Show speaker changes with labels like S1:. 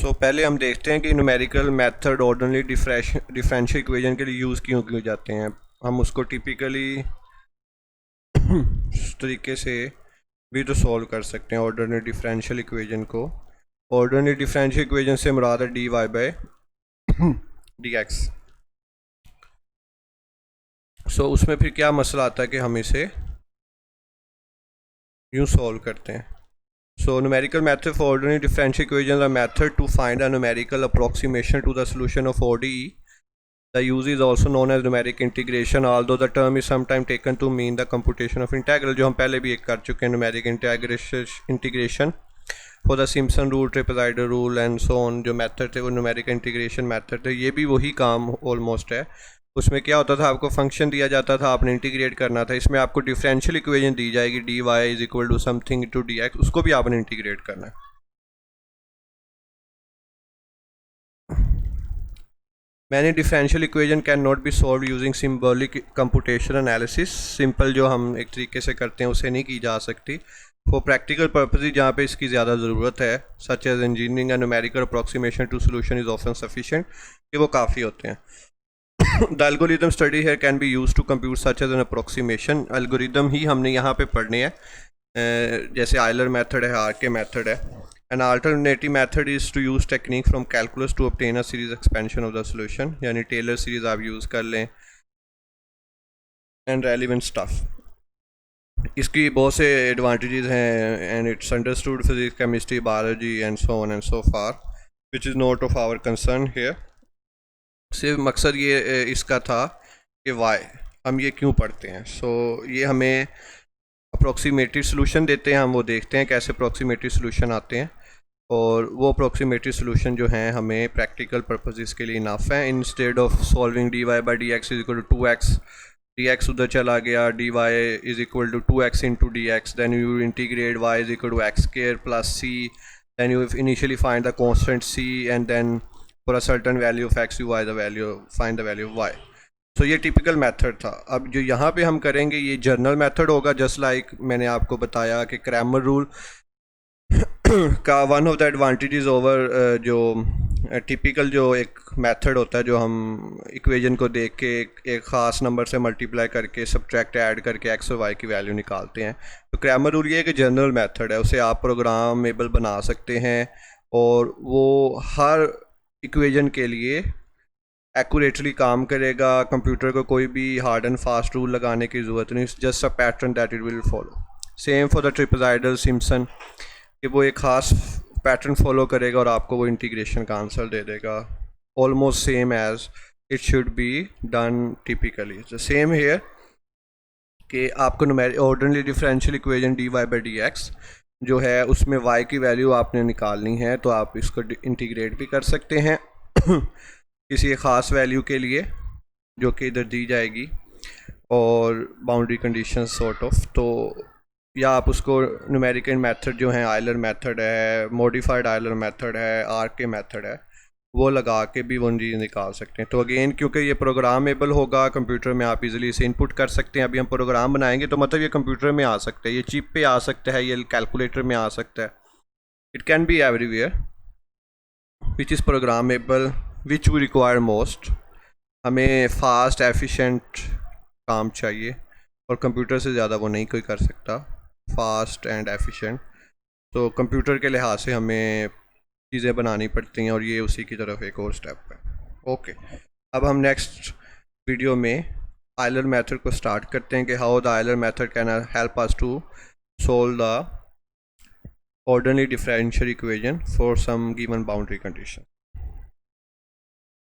S1: सो पहले हम देखते हैं कि numerical method ordinary differential equation के लिए यूज़ क्यों किए जाते हैं। हम उसको टिपिकली इस तरीके से भी तो सॉल्व कर सकते हैं ऑर्डिनरी डिफरेंशियल इक्वेशन को। ऑर्डिनरी डिफरेंशियल इक्वेशन से मुराद है D Y by D X. So उसमें फिर क्या मसला आता है कि हम इसे यूँ सॉल्व करते हैं। So numerical method for ordinary differential equations are method to find a numerical approximation to the solution of ODE. The use is also known as numeric integration, although the term is sometimes taken to mean the computation of integral, जो हम पहले भी एक कर चुके हैं, numeric integration for the Simpson rule, trapezoidal rule and so on। जो method थे वो numeric integration method थे। ये भी वही काम almost है। उसमें क्या होता था, आपको फंक्शन दिया जाता था, आपने इंटीग्रेट करना था। इसमें आपको डिफरेंशियल इक्वेशन दी जाएगी D Y is equal to something to D X, उसको भी आपने इंटीग्रेट करना है। Many differential equation can not be solve using symbolic computation analysis. Simple जो हम एक तरीके से करते हैं उसे नहीं की जा सकती। फॉर प्रैक्टिकल पर्पज जहाँ पे इसकी ज़्यादा ज़रूरत है, such as engineering and numerical approximation to solution is often sufficient, कि वो काफ़ी होते हैं। The algorithm study here can be used to compute such as an approximation। algorithm ही हमने यहाँ पे पढ़ने हैं, जैसे आयलर मेथड है, आर के मेथड है। An alternative method is to use technique from calculus to obtain a series expansion of the solution, यानी टेलर सीरीज आप यूज़ कर लें and relevant stuff। इसकी बहुत से एडवांटेजेस हैं and it's understood physics, chemistry, biology and so on and so far, which is not of our concern here। सिर्फ मकसद ये इसका था कि वाई हम ये क्यों पढ़ते हैं। सो ये हमें अप्रॉक्सीमेटिव सोल्यूशन देते हैं, हम वो देखते हैं कैसे अप्रॉक्सीमेटिव सोल्यूशन आते हैं, और वो अप्रॉक्सीमेटिव सोल्यूशन जो हैं हमें प्रैक्टिकल पर्पसेस के लिए इनफ है। Instead of solving D Y by D X is equal to 2x, D X उधर चला गया, D Y is equal to 2x into D X, then you integrate Y is equal to X square plus C, then you initially find the constant C and then for a certain value of x, you find the value of y। so ये typical method था। अब जो यहाँ पे हम करेंगे ये journal method होगा, जस्ट लाइक मैंने आपको बताया कि क्रैमर रूल का one of the advantages over जो टिपिकल जो एक मेथड होता है, जो हम इक्वेशन को देख के एक ख़ास नंबर से मल्टीप्लाई करके सब्ट्रैक्ट ऐड करके x और y की वैल्यू निकालते हैं। तो क्रैमर रूल ये है कि जनरल मेथड है, उसे आप प्रोग्रामेबल बना सकते हैं और वो हर इक्वेशन के लिए एक्यूरेटली काम करेगा। कंप्यूटर को कोई भी हार्ड एंड फास्ट रूल लगाने की ज़रूरत नहीं, just a pattern that it will follow. Same for the trapezoidal Simpson, कि वो एक ख़ास पैटर्न फॉलो करेगा और आपको वो इंटीग्रेशन का आंसर दे देगा, almost same as it should be done typically. तो सेम हेयर कि आपको ordinary differential equation D Y by D X जो है उसमें y की वैल्यू आपने निकालनी है, तो आप इसको इंटीग्रेट भी कर सकते हैं किसी ख़ास वैल्यू के लिए जो कि इधर दी जाएगी, और बाउंड्री कंडीशन सॉर्ट ऑफ। तो या आप उसको न्यूमेरिकल मेथड जो है, आयलर मेथड है, मॉडिफाइड आयलर मेथड है, आर के मेथड है, वो लगा के भी वो चीज़ निकाल सकते हैं। तो अगेन क्योंकि ये प्रोग्रामेबल होगा, कंप्यूटर में आप इजीली इसे इनपुट कर सकते हैं। अभी हम प्रोग्राम बनाएंगे तो मतलब ये कंप्यूटर में आ सकता है, ये चिप पे आ सकता है, ये कैलकुलेटर में आ सकता है। It can be everywhere which is programmable, which we require most. हमें फास्ट एफिशिएंट काम चाहिए और कंप्यूटर से ज़्यादा वो नहीं कोई कर सकता, फास्ट एंड एफिशिएंट। तो कंप्यूटर के लिहाज से हमें चीज़ें बनानी पड़ती हैं और ये उसी की तरफ एक और स्टेप है। ओके, अब हम नेक्स्ट वीडियो में आयलर मेथड को स्टार्ट करते हैं कि how the Euler method can help us to solve the ordinary differential equation for some given boundary condition.